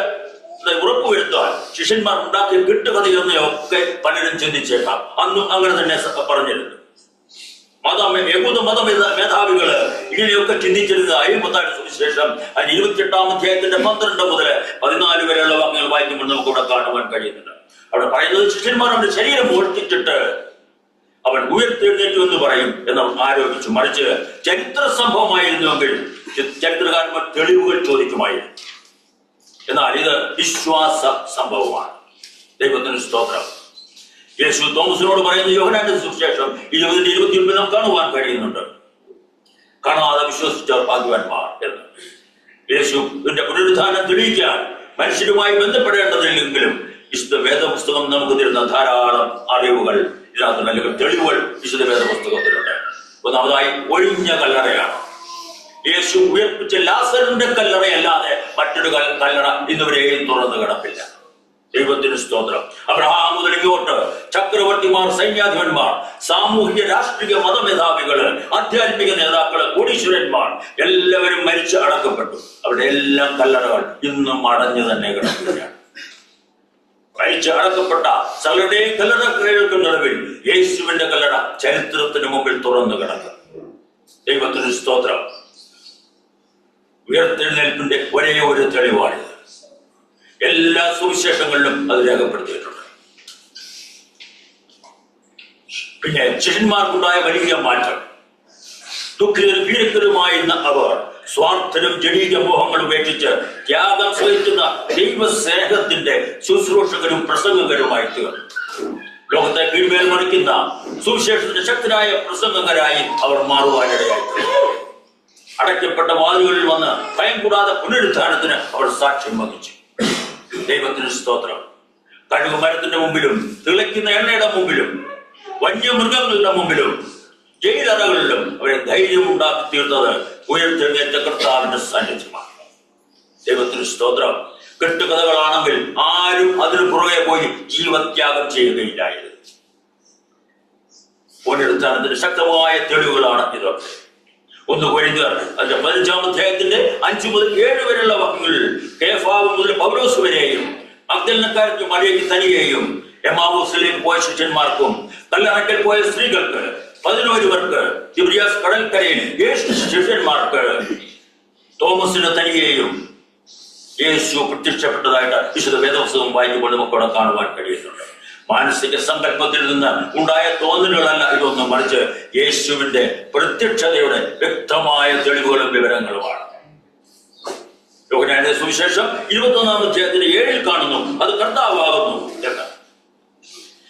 ഉറപ്പുവരുത്താൻ ശിഷ്യന്മാർ ഉണ്ടാക്കിയ കെട്ടുകഥയെന്നോ ഒക്കെ പലരും ചിന്തിച്ചേക്കാം. അന്നും അങ്ങനെ തന്നെ പറഞ്ഞിരുന്നു. യഹൂദ മത മേധാവികള് ഇങ്ങനെയൊക്കെ ചിന്തിച്ചിരുന്നതായി മത്തായിയുടെ സുവിശേഷം 28-ാം അധ്യായത്തിന്റെ 12 മുതൽ 14 വരെയുള്ള വാക്യങ്ങൾ വായിക്കുമ്പോൾ നമുക്ക് ഇവിടെ കാണുവാൻ കഴിയുന്നുണ്ട്. അവിടെ പറയുന്നത് ശിഷ്യന്മാർ അവന്റെ ശരീരം മോഷ്ടിച്ചിട്ട് അവൻ ഉയർത്തെഴുന്നേറ്റു എന്ന് പറയും എന്ന് ആരോപിച്ചു. മറിച്ച് ചരിത്ര സംഭവമായിരുന്നുവെങ്കിൽ ചരിത്രകാരന്മാർ തെളിവുകൾ ചോദിക്കുമായിരുന്നു. എന്നാൽ ഇത് വിശ്വാസ സംഭവമാണ്. ദൈവത്തിന് സ്തോത്രം. യേശു തോമസിനോട് പറയുന്ന യോഹന്നാന്റെ സുവിശേഷം 20:29 നാം കാണുവാൻ കഴിയുന്നുണ്ട്. കാണാതെ വിശ്വസിച്ചവർ ഭാഗ്യവാന്മാർ എന്ന്. യേശുവിന്റെ പുനരുത്ഥാനം തെളിയിക്കാൻ മനുഷ്യരുമായി ബന്ധപ്പെടേണ്ടതില്ലെങ്കിലും വിശുദ്ധ വേദപുസ്തകം നമുക്ക് തരുന്ന ധാരാളം അറിവുകൾ, ഇതിനകത്ത് അല്ലെങ്കിൽ തെളിവുകൾ വിശുദ്ധ വേദപുസ്തകത്തിലുണ്ട്. ഒന്നാമതായി ഒഴിഞ്ഞ കല്ലറയാണ്. യേശു ഉയർപ്പിച്ച ലാസറിന്റെ കല്ലറയല്ലാതെ മറ്റൊരു കല്ലറ ഇന്നുവരെയും തുറന്നു കിടപ്പില്ല. ദൈവത്തിന് സ്തോത്രം. അബ്രഹാം മുതൽ ഇങ്ങോട്ട് ചക്രവർത്തിമാർ, സൈന്യാധിപന്മാർ, സാമൂഹിക രാഷ്ട്രീയ മതമേധാവികള്, ആധ്യാത്മിക നേതാക്കള്, കോടീശ്വരന്മാർ എല്ലാവരും മരിച്ച് അടക്കപ്പെട്ടു. അവരുടെ എല്ലാം കല്ലറകൾ ഇന്നും അടഞ്ഞു തന്നെ കിടക്കുകയാണ്. മരിച്ച് അടക്കപ്പെട്ട സകലരുടെയും കല്ലറകൾക്ക് നിലവിൽ യേശുവിന്റെ കല്ലറ ചരിത്രത്തിന് മുമ്പിൽ തുറന്നു കിടക്കും. ദൈവത്തിന് സ്തോത്രം. ഉയർത്തെഴുന്നേൽപ്പിന്റെ ഒരേ ഒരു തെളിവാണിത്. എല്ലാ സുവിശേഷങ്ങളിലും അത് രേഖപ്പെടുത്തിയിട്ടുണ്ട്. പിന്നെ ശിഷ്യന്മാർക്കുണ്ടായ വലിയ മാറ്റം. ദുഃഖിതരും ഭീരക്കരുമായിരുന്ന അവർ സ്വാർത്ഥരും ജനീക മോഹങ്ങളും ഉപേക്ഷിച്ച് ത്യാഗം സഹിക്കുന്ന ദൈവസ്നേഹത്തിന്റെ ശുശ്രൂഷകരും പ്രസംഗകരുമായി തീർന്നു. ലോകത്തെ കീഴ്മേൽ മറിക്കുന്ന സുവിശേഷത്തിന്റെ ശക്തരായ പ്രസംഗകരായി അവർ മാറുവാനിടയായി. അടയ്ക്കപ്പെട്ട വാതിലുകളിൽ വന്ന് ഭയം കൂടാതെ പുനരുത്ഥാനത്തിന് അവർ സാക്ഷ്യം വഹിച്ചു. ദൈവത്തിന് സ്തോത്രം. കഴുകു മരത്തിന്റെ മുമ്പിലും തിളയ്ക്കുന്ന എണ്ണയുടെ മുമ്പിലും വന്യമൃഗങ്ങളുടെ മുമ്പിലും ജയിലറകളിലും അവരെ ധൈര്യം ഉണ്ടാക്കി തീർത്തത് ഉയർത്തെഴുന്നേറ്റ കർത്താവിന്റെ സാന്നിധ്യമാണ്. ദൈവത്തിന് സ്തോത്രം. കെട്ടുകഥകളാണെങ്കിൽ ആരും അതിനു പുറകെ പോയി ജീവത്യാഗം ചെയ്യുകയില്ലായിരുന്നു. പുനരുത്ഥാനത്തിന്റെ ശക്തമായ തെളിവുകളാണ് ഇതൊക്കെ. 1 കൊരിന്ത്യർ അതിന്റെ 15-ാം അധ്യായത്തിന്റെ 5 മുതൽ 7 വരെയുള്ള വാക്യങ്ങളിൽ കേഫാവ് മുതൽ പൗലോസ് വരെയും മഗ്ദലക്കാർക്ക് മറിയയ്ക്ക് തനിയെയും എമ്മാവൂസിലേക്ക് പോയ ശിഷ്യന്മാർക്കും കല്ലറയ്ക്കൽ പോയ സ്ത്രീകൾക്ക് 11 പേർക്ക് തിബ്രിയാസ് കടൽക്കരയിൽ 7 ശിഷ്യന്മാർക്ക് തോമസിന് തനിയെയും യേശു പ്രത്യക്ഷപ്പെട്ടതായിട്ട് വിശുദ്ധ വേദപുസ്തകം വായിക്കുമ്പോൾ നമുക്കവിടെ കാണുവാൻ കഴിയുന്നുണ്ട്. മാനസിക സങ്കല്പത്തിൽ നിന്ന് ഉണ്ടായ തോന്നലുകളല്ല ഇതൊന്നും, മറിച്ച് യേശുവിന്റെ പ്രത്യക്ഷതയുടെ വ്യക്തമായ തെളിവുകളും വിവരങ്ങളുമാണ്. യോഹന്നാന്റെ സുവിശേഷം 21-ാം അധ്യായത്തിന്റെ 7 കാണുന്നു അത് കർത്താവാകുന്നു എന്ന്.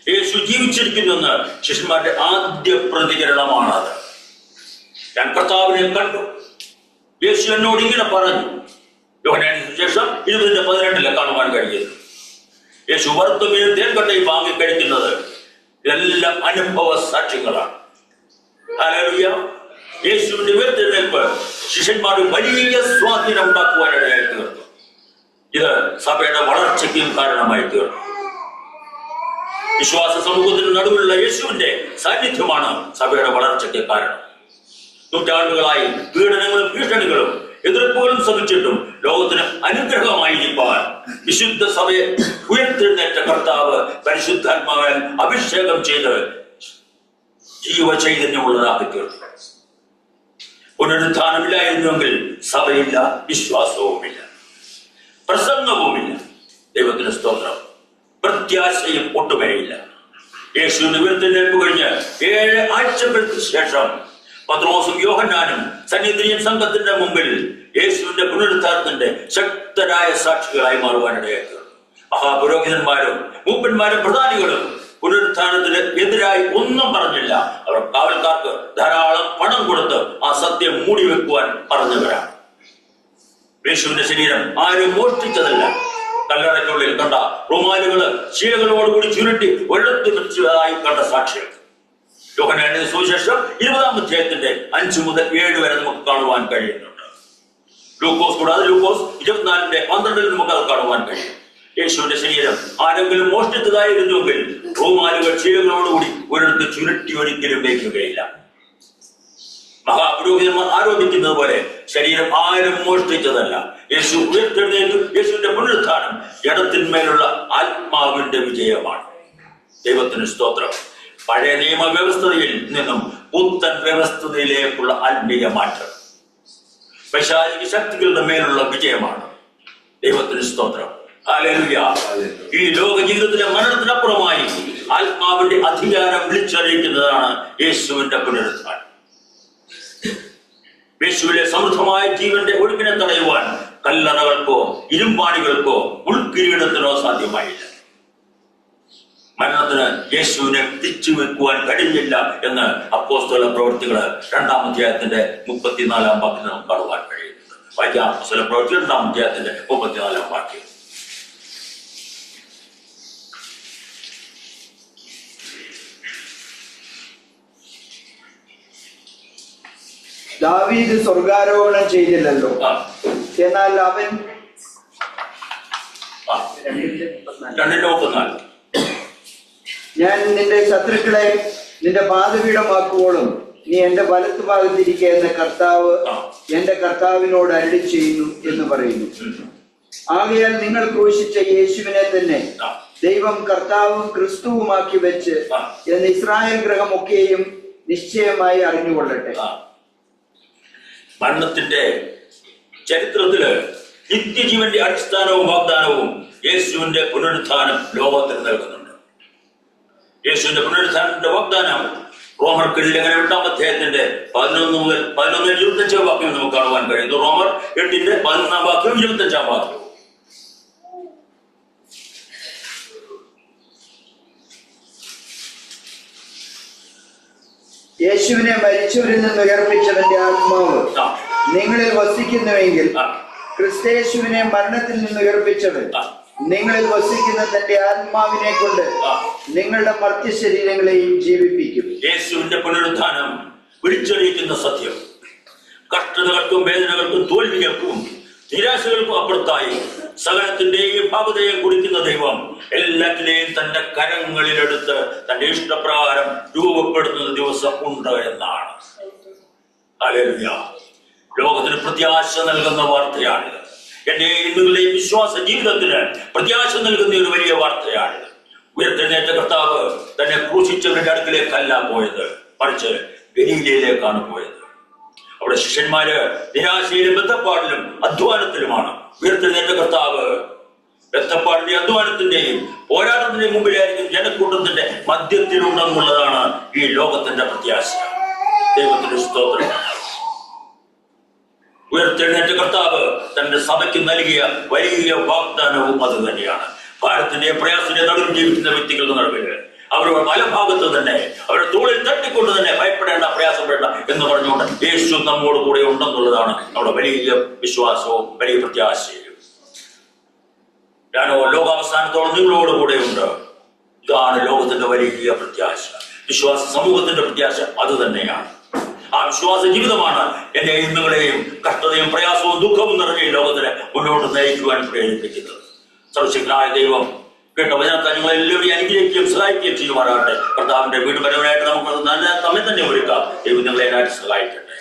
യേശു ജീവിച്ചിരിക്കുന്നുവെന്ന് ശിഷ്യന്മാരുടെ ആദ്യ പ്രതികരണമാണ് അത്. ഞാൻ കർത്താവിനെ കണ്ടു, യേശു എന്നോട് ഇങ്ങനെ പറഞ്ഞു. യോഹന്നാന്റെ സുവിശേഷം 20:18 കാണുവാൻ കഴിയുന്നു. യേശു വറുത്തുമീനും തേൻകൊട്ടയും വാങ്ങിക്കഴിക്കുന്നത് ഇതെല്ലാം അനുഭവ സാക്ഷ്യങ്ങളാണ്. ഹല്ലേലൂയ. യേശുവിന്റെ ഉയർത്തെഴുന്നേൽപ്പ് ശിഷ്യന്മാർക്ക് വലിയ സ്വാധീനം ഉണ്ടാക്കുവാനിടയായി തീർന്നു. ഇത് സഭയുടെ വളർച്ചയ്ക്കും കാരണമായി തീർന്നു. വിശ്വാസ സമൂഹത്തിന് നടുവിലുള്ള യേശുവിന്റെ സാന്നിധ്യമാണ് സഭയുടെ വളർച്ചയ്ക്ക് കാരണം. നൂറ്റാണ്ടുകളായി പീഡനങ്ങളും ഭീഷണികളും എതിർപ്പുകളും സഹിച്ചിട്ടും ലോകത്തിന് അനുഗ്രഹമായിരിക്കാൻ വിശുദ്ധ സഭയെ ഉയർത്തെഴുന്നേറ്റ കർത്താവ് പരിശുദ്ധാത്മാവാൽ അഭിഷേകം ചെയ്ത് ജീവചൈതന്യമുള്ളതാക്കി തീർന്നു. പുനരുത്ഥാനമില്ലായിരുന്നുവെങ്കിൽ സഭയില്ല, വിശ്വാസവുമില്ല, പ്രസംഗവുമില്ല. ദൈവത്തിന് സ്തോത്രം. പ്രത്യാശയും ഒട്ടുമേയില്ല. യേശുവിന്റെ ഉയർത്തെഴുന്നേൽപ്പ് കഴിഞ്ഞ് 7 ആഴ്ചകൾക്ക് ശേഷം പത്രോസും യോഹന്നാനും സന്നിധിയൻ സംഘത്തിന്റെ മുമ്പിൽ യേശുവിന്റെ പുനരുത്ഥാനത്തിന്റെ ശക്തരായ സാക്ഷികളായി മാറുവാനിടയായി തീർന്നു. മഹാപുരോഹിതന്മാരും മൂപ്പന്മാരും പ്രധാനികളും പുനരുത്ഥാനത്തിന് എതിരായി ഒന്നും പറഞ്ഞില്ല. അവർ കാവൽക്കാർക്ക് ധാരാളം പണം കൊടുത്ത് ആ സത്യം മൂടിവെക്കുവാൻ പറഞ്ഞവരാണ്. യേശുവിന്റെ ശരീരം ആരും മോഷ്ടിച്ചതല്ല. കല്ലറയ്ക്കുള്ളിൽ കണ്ട റുമാലുകള് ശീലകളോടുകൂടി ചുരുട്ടി വെള്ളത്തിൽ വെച്ചതായി കണ്ട സാക്ഷികൾ. യോഹന്നാന്റെ സുവിശേഷം 20-ാം അധ്യായത്തിന്റെ 5 മുതൽ 7 വരെ നമുക്ക് കാണുവാൻ കഴിയുന്നുണ്ട്. ലൂക്കോസ് കൂടാതെ ലൂക്കോസ് 24:12 നമുക്ക് അത് കാണുവാൻ കഴിയും. യേശുവിന്റെ ശരീരം ആരെങ്കിലും മോഷ്ടിച്ചതായിരുന്നുവെങ്കിൽ റൂമാലുകൾ ശീലങ്ങളോടുകൂടി ഒരിടത്ത് ചുരുട്ടി ഒരിക്കലും വയ്ക്കുകയില്ല. മഹാപുരോഹിതന്മാർ ആരോപിക്കുന്നത് പോലെ ശരീരം ആരും മോഷ്ടിച്ചതല്ല. യേശു ഉയർത്തെഴുന്നേറ്റു. യേശുവിന്റെ പുനരുത്ഥാനം ജഡത്തിന്മേലുള്ള ആത്മാവിന്റെ വിജയമാണ്. ദൈവത്തിന് സ്തോത്രം. പഴയ നിയമ വ്യവസ്ഥയിൽ നിന്നും പുത്തൻ വ്യവസ്ഥയിലേക്കുള്ള ആത്മീയ മാറ്റം പൈശാചിക ശക്തികളുടെ മേലുള്ള വിജയമാണ്. ദൈവത്തിന് സ്തോത്രം. ഹല്ലേലൂയ. ഈ ലോക ജീവിതത്തിലെ മരണത്തിനപ്പുറമായി ആത്മാവിന്റെ അധികാരം വിളിച്ചറിയിക്കുന്നതാണ് യേശുവിന്റെ പുനരുത്ഥാനം. യേശുവിലെ സമൃദ്ധമായ ജീവന്റെ ഒഴുക്കിനെ തടയുവാൻ കല്ലറകൾക്കോ ഇരുമ്പാണികൾക്കോ ഉൾക്കിരീടത്തിനോ സാധ്യമായില്ല. മരണത്തിന് യേശുവിനെ പിടിച്ചു വെക്കുവാൻ കഴിഞ്ഞില്ല എന്ന് അപ്പോസ്തല പ്രവൃത്തികള് 2-ാം അധ്യായത്തിന്റെ 34-ാം വാക്യം നമുക്ക് കാണുവാൻ കഴിയുന്നത്. വായിക്കാം. അപ്പോസ്തല പ്രവൃത്തി 2-ാം അധ്യായത്തിന്റെ 34-ാം വാക്യം. ദാവീദ് സ്വർഗാരോഹണം ചെയ്തില്ലല്ലോ, എന്നാൽ അവൻ 2:34 ഞാൻ നിന്റെ ശത്രുക്കളെ നിന്റെ പാദപീഠമാക്കുവോളും നീ എന്റെ വലത്ത് ഭാഗത്തിരിക്കുക എന്ന കർത്താവ് എന്റെ കർത്താവിനോട് അരുളി ചെയ്യുന്നു എന്ന് പറയുന്നു. ആകയാൽ നിങ്ങൾ ക്രൂശിച്ച യേശുവിനെ തന്നെ ദൈവം കർത്താവും ക്രിസ്തുവുമാക്കി വെച്ച് എന്ന് ഇസ്രായേൽ ഗൃഹമൊക്കെയും നിശ്ചയമായി അറിഞ്ഞുകൊള്ളട്ടെ. മരണത്തിന്റെ ചരിത്രത്തില് നിത്യജീവന്റെ അടിസ്ഥാനവും വാഗ്ദാനവും യേശുവിന്റെ പുനരുത്ഥാനം ലോകത്തിന് നൽകുന്നുണ്ട്. യേശുവിന്റെ പുനരുത്ഥാനത്തിന്റെ വാഗ്ദാനം റോമർക്ക് ലേഖനം 8-ാം അധ്യായത്തിന്റെ 11 മുതൽ 25 വാക്യം നമുക്ക് കാണുവാൻ കഴിയുന്നു. റോമർ 8-ന്റെ 11-ാം വാക്യവും 25-ാം വാക്യവും. യേശുവിനെ മരിച്ചവരിൽ നിന്ന് ഉയർപ്പിച്ചവന്റെ ആത്മാവ് നിങ്ങളിൽ വസിക്കുന്നുവെങ്കിൽ ക്രിസ്തയേശുവിനെ മരണത്തിൽ നിന്ന് ഉയർപ്പിച്ചവൻ നിങ്ങളിൽ വസിക്കുന്ന തന്റെ ആത്മാവിനെ കൊണ്ട് നിങ്ങളുടെ മർത്യ ശരീരങ്ങളെയും ജീവിപ്പിക്കും. യേശുവിന്റെ പുനരുത്ഥാനം വിളിച്ചറിയിക്കുന്ന സത്യം കഷ്ടതകൾക്കും വേദനകൾക്കും തോൽവികൾക്കും നിരാശകൾക്കും അപ്പുറത്തായി സകലത്തിന്റെയും ഭാഗതയെ കുറിക്കുന്ന ദൈവം എല്ലാത്തിനെയും തന്റെ കരങ്ങളിലെടുത്ത് തന്റെ ഇഷ്ടപ്രകാരം രൂപപ്പെടുത്തുന്ന ദിവസം ഉണ്ട് എന്നാണ്. ഹല്ലേലൂയ. ലോകത്തിന് പ്രത്യാശ നൽകുന്ന വാർത്തയാണിത്. എന്റെ ഇന്നുകളുടെയും വിശ്വാസ ജീവിതത്തിന് പ്രത്യാശ നൽകുന്ന ഒരു വലിയ വാർത്തയാണിത്. ഉയർത്തെഴുന്നേറ്റ കർത്താവ് തന്നെ ക്രൂശിച്ചവരുടെ അടുക്കിലേക്കല്ല പോയത്, മറിച്ച് ഗലീലയിലേക്കാണ് പോയത്. അവിടെ ശിഷ്യന്മാര് നിരാശയിലും ബദ്ധപ്പാടിലും അധ്വാനത്തിലുമാണ്. ഉയർത്തെഴുന്നേറ്റ കർത്താവ് ബദ്ധപ്പാടിന്റെയും അധ്വാനത്തിന്റെയും പോരാട്ടത്തിന്റെയും മുമ്പിലായിരിക്കും ജനക്കൂട്ടത്തിന്റെ മധ്യത്തിലുണ്ടെന്നുള്ളതാണ് ഈ ലോകത്തിന്റെ പ്രത്യാശ. ദൈവത്തിന്റെ സ്തോത്രം. ഉയർത്തെഴുന്നേറ്റ കർത്താവ് തന്റെ സഭയ്ക്ക് നൽകിയ വലിയ വാഗ്ദാനവും അത് തന്നെയാണ്. ഭാരത്തിന്റെ പ്രയാസത്തിന്റെ നടുവിൽ ജീവിക്കുന്ന വ്യക്തികളുടെ നടുവില് അവരുടെ വലഭാഗത്ത് തന്നെ അവരുടെ തോളിൽ തട്ടിക്കൊണ്ട് തന്നെ ഭയപ്പെടേണ്ട, പ്രയാസപ്പെടേണ്ട എന്ന് പറഞ്ഞുകൊണ്ട് യേശു നമ്മോട് കൂടെ ഉണ്ടെന്നുള്ളതാണ് നമ്മുടെ വലിയ വിശ്വാസവും വലിയ പ്രത്യാശയും. ഞാനോ ലോകാവസാനത്തോളം നിങ്ങളോട് കൂടെ ഉണ്ട്. ഇതാണ് ലോകത്തിന്റെ വലിയ പ്രത്യാശ. വിശ്വാസ സമൂഹത്തിന്റെ പ്രത്യാശ അത് തന്നെയാണ്. ആ വിശ്വാസ ജീവിതമാണ് എന്നെ ഇന്നുകളെയും കഷ്ടതയും പ്രയാസവും ദുഃഖവും നിറഞ്ഞ ഈ ലോകത്തിനെ മുന്നോട്ട് നയിക്കുവാൻ പ്രേരിപ്പിക്കുന്നത്. സർവശക്തനായ ദൈവം കേട്ടോ വചനത്താൽ നിങ്ങൾ എല്ലാവരെയും അനുഗ്രഹിക്കുകയും സഹായിക്കുകയും ചെയ്യുമാറാകട്ടെ. കർത്താവിന്റെ വീടുപരവനായിട്ട് നമുക്ക് നല്ല തമ്മിൽ തന്നെ ഒരുക്കാം. ദൈവം നിങ്ങളെ അതിനായിട്ട് സഹായിക്കട്ടെ.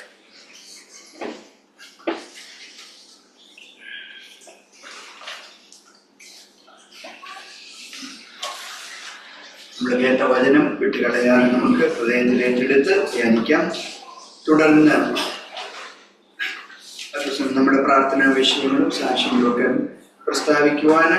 നമ്മൾ കേട്ട വചനം വിട്ടുകളയാൻ നമുക്ക് ഹൃദയത്തിൽ ഏറ്റെടുത്ത് ധ്യാനിക്കാം. തുടർന്ന് നമ്മുടെ പ്രാർത്ഥനാ വിഷയങ്ങളും സാക്ഷ്യങ്ങളും ഒക്കെ പ്രസ്താവിക്കുവാൻ